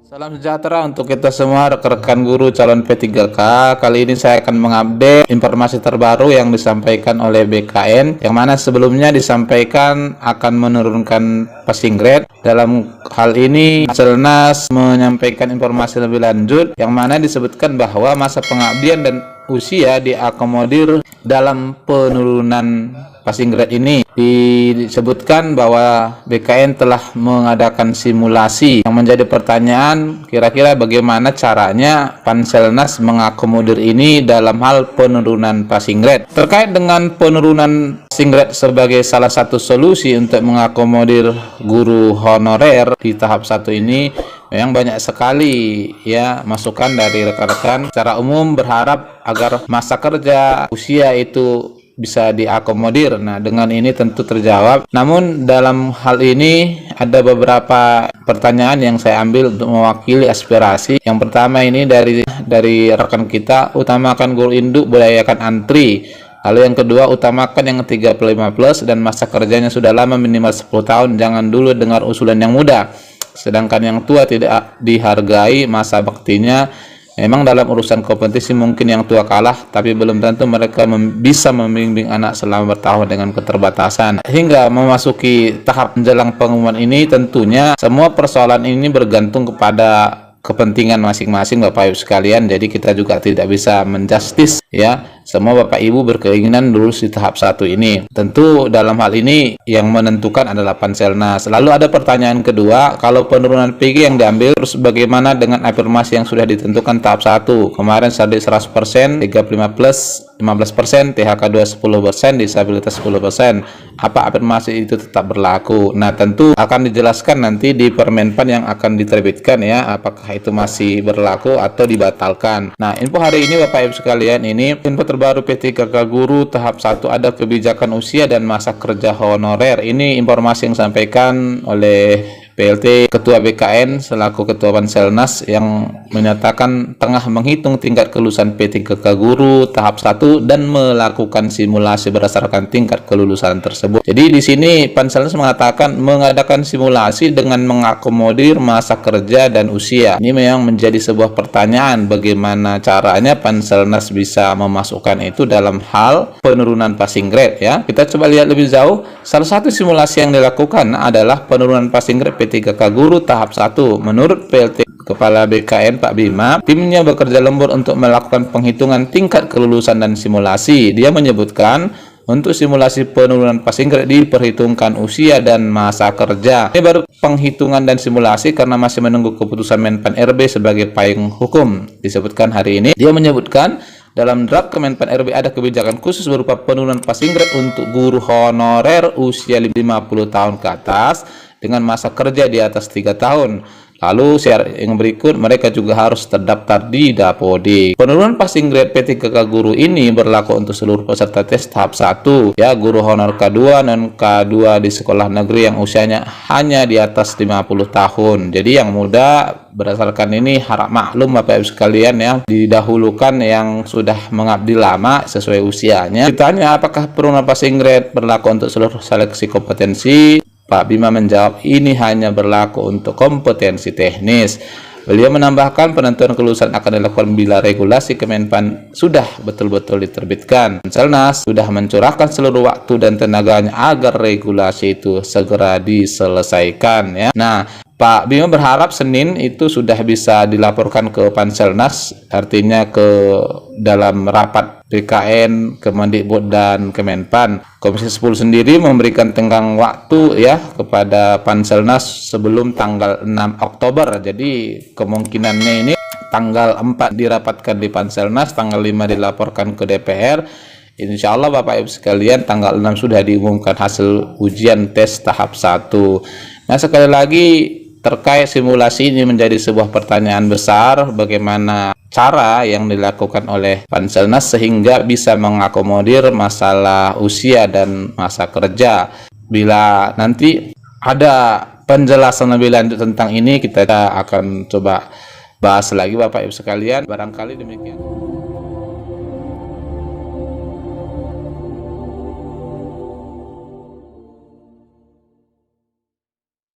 Salam sejahtera untuk kita semua rekan-rekan guru calon P3K. Kali ini saya akan mengupdate informasi terbaru yang disampaikan oleh BKN, yang mana sebelumnya disampaikan akan menurunkan passing grade. Dalam hal ini Selnas menyampaikan informasi lebih lanjut, yang mana disebutkan bahwa masa pengabdian dan usia diakomodir dalam penurunan passing grade ini. Disebutkan bahwa BKN telah mengadakan simulasi. Yang menjadi pertanyaan, kira-kira bagaimana caranya Panselnas mengakomodir ini dalam hal penurunan passing grade. Terkait dengan penurunan passing grade sebagai salah satu solusi untuk mengakomodir guru honorer di tahap 1 ini, memang banyak sekali ya masukan dari rekan-rekan. Secara umum berharap agar masa kerja, usia itu bisa diakomodir. Nah, dengan ini tentu terjawab. Namun dalam hal ini ada beberapa pertanyaan yang saya ambil untuk mewakili aspirasi. Yang pertama ini dari rekan kita, utamakan guru induk, budayakan antri. Lalu yang kedua, utamakan yang 35+ dan masa kerjanya sudah lama minimal 10 tahun. Jangan dulu dengar usulan yang muda. Sedangkan yang tua tidak dihargai masa baktinya. Memang dalam urusan kompetisi mungkin yang tua kalah, tapi belum tentu mereka bisa membimbing anak selama bertahun dengan keterbatasan. Hingga memasuki tahap menjelang pengumuman ini, tentunya semua persoalan ini bergantung kepada kepentingan masing-masing Bapak Ibu sekalian. Jadi kita juga tidak bisa menjustis ya. Semua Bapak Ibu berkeinginan lulus di tahap 1 ini. Tentu dalam hal ini yang menentukan adalah Panselnas. Lalu ada pertanyaan kedua, kalau penurunan PG yang diambil, terus bagaimana dengan afirmasi yang sudah ditentukan tahap 1? Kemarin saldo 100%, 35+ 15%, THK 2 10%, disabilitas 10%. Apa afirmasi itu tetap berlaku? Nah, tentu akan dijelaskan nanti di Permenpan yang akan diterbitkan ya, apakah itu masih berlaku atau dibatalkan. Nah, info hari ini Bapak Ibu sekalian, ini info terbaru P3K Guru tahap 1, ada kebijakan usia dan masa kerja honorer. Ini informasi yang disampaikan oleh PLT Ketua BKN selaku Ketua Panselnas yang menyatakan tengah menghitung tingkat kelulusan P3K Guru tahap 1 dan melakukan simulasi berdasarkan tingkat kelulusan tersebut. Jadi di sini Panselnas mengatakan mengadakan simulasi dengan mengakomodir masa kerja dan usia. Ini memang menjadi sebuah pertanyaan, bagaimana caranya Panselnas bisa memasukkan itu dalam hal penurunan passing grade ya. Kita coba lihat lebih jauh. Salah satu simulasi yang dilakukan adalah penurunan passing grade P3K Guru tahap 1. Menurut PLT Kepala BKN Pak Bima, timnya bekerja lembur untuk melakukan penghitungan tingkat kelulusan dan simulasi. Dia menyebutkan untuk simulasi penurunan passing grade diperhitungkan usia dan masa kerja. Ini baru penghitungan dan simulasi karena masih menunggu keputusan Menpan RB sebagai payung hukum. Disebutkan hari ini, dia menyebutkan dalam draft Kemenpan RB ada kebijakan khusus berupa penurunan passing grade untuk guru honorer usia 50 tahun ke atas dengan masa kerja di atas 3 tahun. Lalu syarat yang berikut, mereka juga harus terdaftar di Dapodik. Penurunan passing grade P3K Guru ini berlaku untuk seluruh peserta tes tahap 1 ya, guru honor K2 dan K2 di sekolah negeri yang usianya hanya di atas 50 tahun. Jadi yang muda berdasarkan ini harap maklum Bapak Ibu sekalian ya, didahulukan yang sudah mengabdi lama sesuai usianya. Ditanya apakah penurunan passing grade berlaku untuk seluruh seleksi kompetensi, Pak Bima menjawab ini hanya berlaku untuk kompetensi teknis. Beliau menambahkan penentuan kelulusan akan dilakukan bila regulasi Kemenpan sudah betul-betul diterbitkan. Selnas sudah mencurahkan seluruh waktu dan tenaganya agar regulasi itu segera diselesaikan ya. Nah, Pak Bima berharap Senin itu sudah bisa dilaporkan ke Panselnas, artinya ke dalam rapat BKN, Kemendikbud dan Kemenpan. Komisi 10 sendiri memberikan tenggang waktu ya kepada Panselnas sebelum tanggal 6 Oktober. Jadi kemungkinannya ini tanggal 4 dirapatkan di Panselnas, tanggal 5 dilaporkan ke DPR. Insya Allah Bapak Ibu sekalian tanggal 6 sudah diumumkan hasil ujian tes tahap 1. Nah, sekali lagi terkait simulasi ini menjadi sebuah pertanyaan besar, bagaimana cara yang dilakukan oleh Panselnas sehingga bisa mengakomodir masalah usia dan masa kerja. Bila nanti ada penjelasan lebih lanjut tentang ini, kita akan coba bahas lagi Bapak Ibu sekalian. Barangkali demikian.